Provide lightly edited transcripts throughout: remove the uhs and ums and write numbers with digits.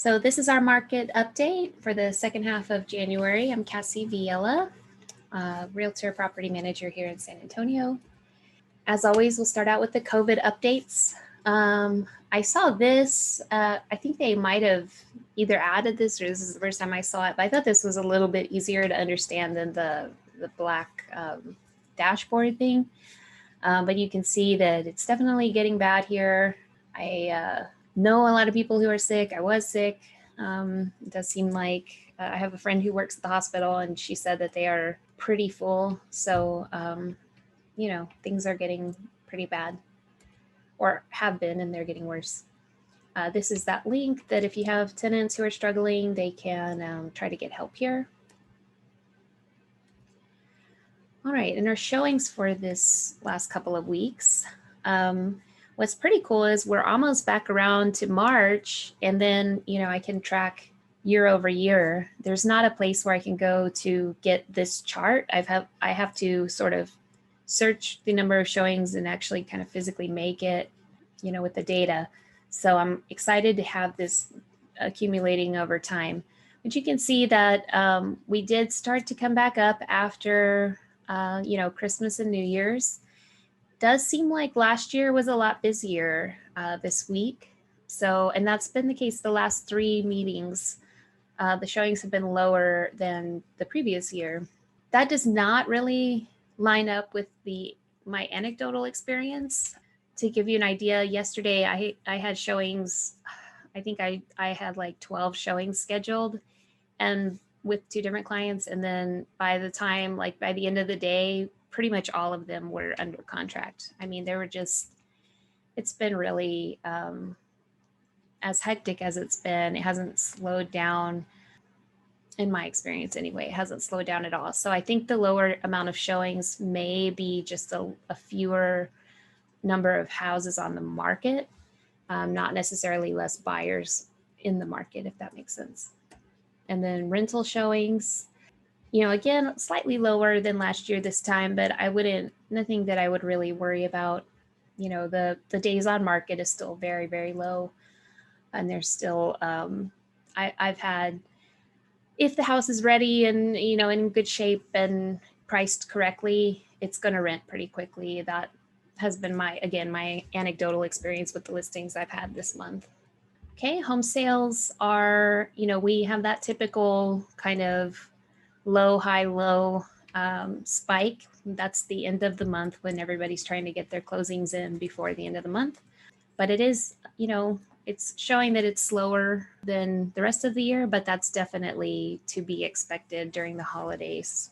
So this is our market update for the second half of January. I'm Cassie Viella, Realtor Property Manager here in San Antonio. As always, we'll start out with the COVID updates. I saw this, I think they might have either added this or this is the first time I saw it, but I thought this was a little bit easier to understand than the black dashboard thing. But you can see that it's definitely getting bad here. I know a lot of people who are sick. I was sick. It does seem like I have a friend who works at the hospital and she said that they are pretty full. So, things are getting pretty bad or have been, and they're getting worse. This is that link that if you have tenants who are struggling, they can try to get help here. All right, and our showings for this last couple of weeks. What's pretty cool is we're almost back around to March, and then, I can track year over year. There's not a place where I can go to get this chart. I have to sort of search the number of showings and actually kind of physically make it, with the data. So I'm excited to have this accumulating over time. But you can see that we did start to come back up after, Christmas and New Year's. Does seem like last year was a lot busier this week. So, and that's been the case the last 3 meetings. The showings have been lower than the previous year. That does not really line up with my anecdotal experience. To give you an idea, yesterday I had showings. I think I had like 12 showings scheduled, and with 2 different clients. And then by the end of the day, pretty much all of them were under contract. I mean, it's been really, as hectic as it's been, it hasn't slowed down in my experience anyway. It hasn't slowed down at all. So I think the lower amount of showings may be just a fewer number of houses on the market, not necessarily less buyers in the market, if that makes sense. And then rental showings, again, slightly lower than last year this time, but nothing that I would really worry about. The days on market is still very, very low. And there's still, I've had, if the house is ready and, in good shape and priced correctly, it's going to rent pretty quickly. That has been my anecdotal experience with the listings I've had this month. Okay, home sales are, we have that typical kind of low, high, low spike. That's the end of the month when everybody's trying to get their closings in before the end of the month. But it is, it's showing that it's slower than the rest of the year, but that's definitely to be expected during the holidays.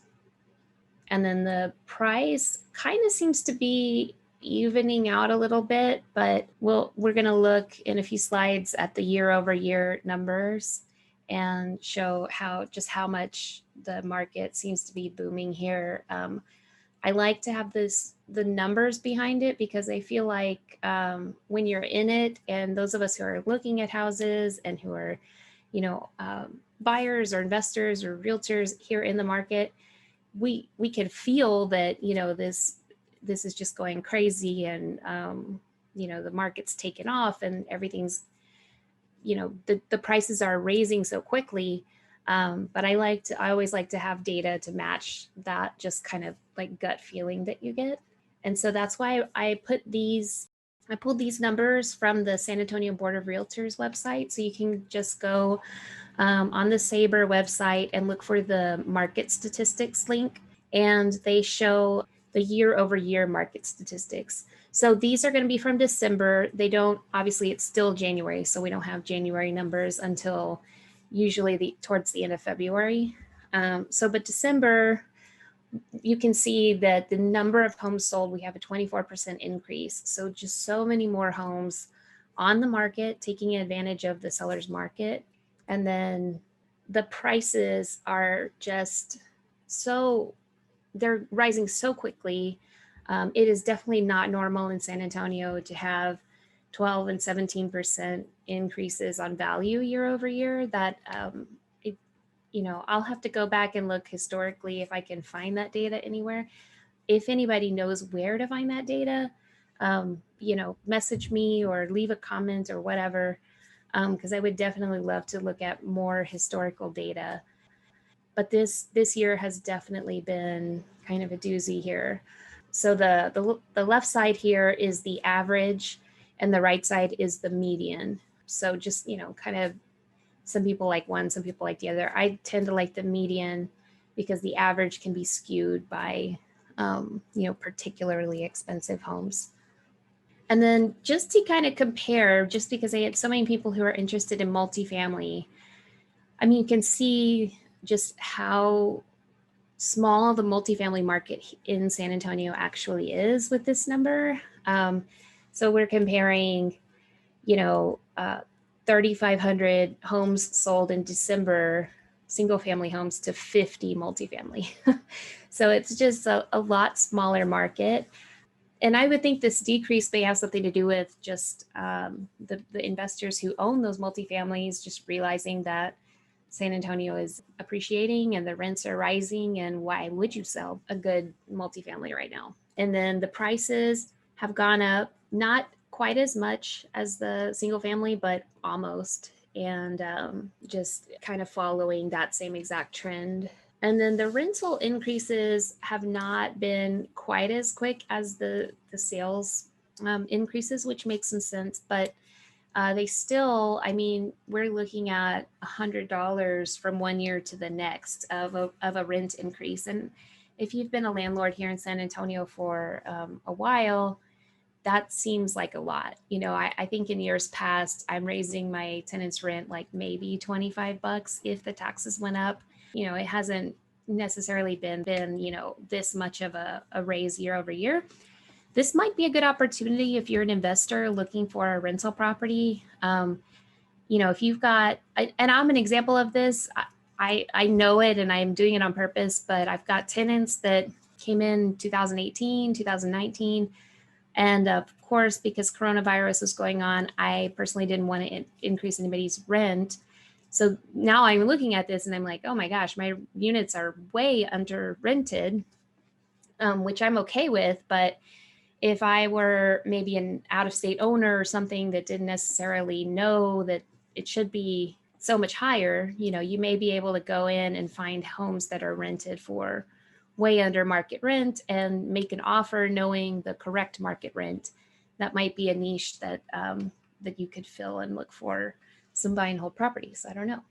And then the price kind of seems to be evening out a little bit, but we're going to look in a few slides at the year over year numbers and show how much the market seems to be booming here. I like to have the numbers behind it because I feel like when you're in it, and those of us who are looking at houses and who are, buyers or investors or realtors here in the market, we can feel that, this is just going crazy, and the market's taken off and everything's, the prices are raising so quickly. But I always like to have data to match that just kind of like gut feeling that you get. And so that's why I pulled these numbers from the San Antonio Board of Realtors website. So you can just go on the SABR website and look for the market statistics link, and they show the year over year market statistics. So these are going to be from December. Obviously it's still January, so we don't have January numbers until usually towards the end of February. But December, you can see that the number of homes sold, we have a 24% increase. So just so many more homes on the market, taking advantage of the seller's market. And then the prices are just they're rising so quickly. It is definitely not normal in San Antonio to have 12 and 17% increases on value year over year. That, I'll have to go back and look historically if I can find that data anywhere. If anybody knows where to find that data, message me or leave a comment or whatever. because I would definitely love to look at more historical data. But this year has definitely been kind of a doozy here. So the left side here is the average, and the right side is the median. So just, kind of, some people like one, some people like the other. I tend to like the median because the average can be skewed by, particularly expensive homes. And then just to kind of compare, just because I had so many people who are interested in multifamily, I mean, you can see just how small the multifamily market in San Antonio actually is with this number. So we're comparing, you know, uh, 3,500 homes sold in December, single family homes, to 50 multifamily. So it's just a lot smaller market. And I would think this decrease may have something to do with just the investors who own those multifamilies just realizing that San Antonio is appreciating and the rents are rising, and why would you sell a good multifamily right now? And then the prices have gone up, not quite as much as the single family, but almost, and just kind of following that same exact trend. And then the rental increases have not been quite as quick as the sales increases, which makes some sense. But they still, I mean, we're looking at $100 from one year to the next of a rent increase. And if you've been a landlord here in San Antonio for a while, that seems like a lot. I think in years past, I'm raising my tenant's rent like maybe $25 if the taxes went up. It hasn't necessarily been, this much of a raise year over year. This might be a good opportunity if you're an investor looking for a rental property. If you've got, and I'm an example of this, I know it and I'm doing it on purpose, but I've got tenants that came in 2018, 2019. And of course, because coronavirus was going on, I personally didn't want to increase anybody's rent. So now I'm looking at this and I'm like, oh my gosh, my units are way under rented, which I'm okay with. But if I were maybe an out of state owner or something that didn't necessarily know that it should be so much higher, you may be able to go in and find homes that are rented for way under market rent and make an offer knowing the correct market rent. That might be a niche that that you could fill and look for some buy and hold properties. I don't know.